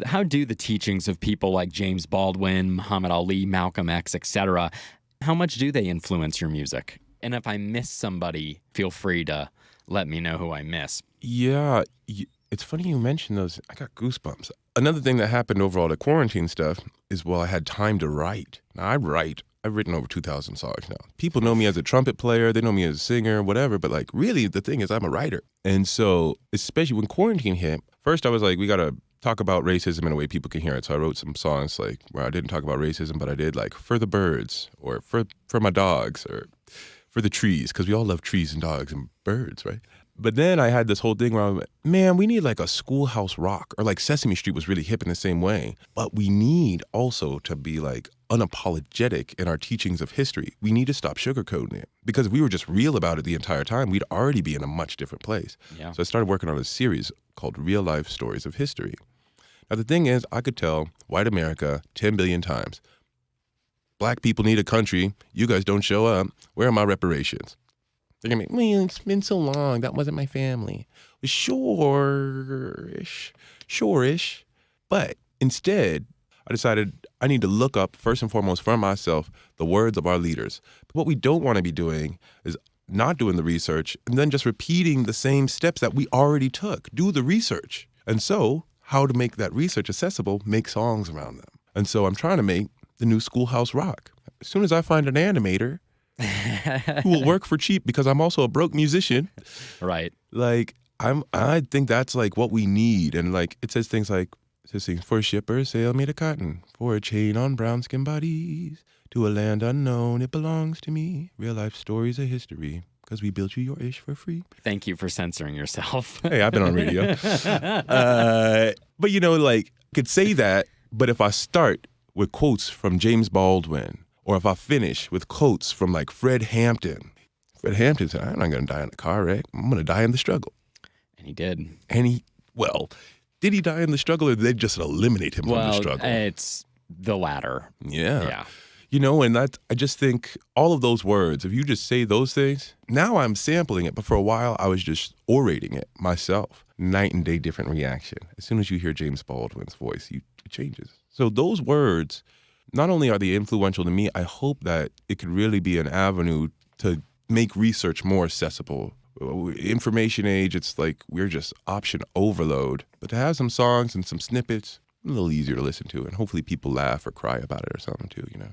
how do the teachings of people like James Baldwin, Muhammad Ali, Malcolm X, etc., how much do they influence your music? And if I miss somebody, feel free to let me know who I miss. Yeah, it's funny you mentioned those. I got goosebumps. Another thing that happened over all the quarantine stuff is, well, I had time to write. Now, I write. I've written over 2,000 songs now. People know me as a trumpet player. They know me as a singer, whatever. But, like, really, the thing is I'm a writer. And so, especially when quarantine hit, first I was like, we got to talk about racism in a way people can hear it. So I wrote some songs, like, where I didn't talk about racism, but I did, like, for the birds or for my dogs or for the trees, because we all love trees and dogs and birds, right? But then I had this whole thing where I went, man, we need like a schoolhouse rock, or like Sesame Street was really hip in the same way. But we need also to be like unapologetic in our teachings of history. We need to stop sugarcoating it, because if we were just real about it the entire time, we'd already be in a much different place. Yeah. So I started working on a series called Real Life Stories of History. Now the thing is, I could tell white America 10 billion times, black people need a country, you guys don't show up, where are my reparations? They're going to be, well, it's been so long, that wasn't my family. Sure-ish. But instead, I decided I need to look up, first and foremost, for myself, the words of our leaders. But what we don't want to be doing is not doing the research and then just repeating the same steps that we already took. Do the research. And so, how to make that research accessible, make songs around them. And so I'm trying to make the new schoolhouse rock. As soon as I find an animator who will work for cheap, because I'm also a broke musician. Right. Like, I think that's like what we need. And like, it says things like, for shippers, sail made of cotton, for a chain on brown skin bodies, to a land unknown, it belongs to me. Real life stories of history, because we built you your ish for free. Thank you for censoring yourself. Hey, I've been on radio. But you know, like, I could say that, but if I start with quotes from James Baldwin, or if I finish with quotes from like Fred Hampton said, I'm not going to die in a car wreck. I'm going to die in the struggle. And he did. And did he die in the struggle, or did they just eliminate him from the struggle? It's the latter. Yeah. You know, and I just think all of those words, if you just say those things, now I'm sampling it. But for a while, I was just orating it myself. Night and day different reaction. As soon as you hear James Baldwin's voice, it changes. So those words, not only are they influential to me, I hope that it could really be an avenue to make research more accessible. Information age, it's like we're just option overload. But to have some songs and some snippets, a little easier to listen to, and hopefully people laugh or cry about it or something too, you know?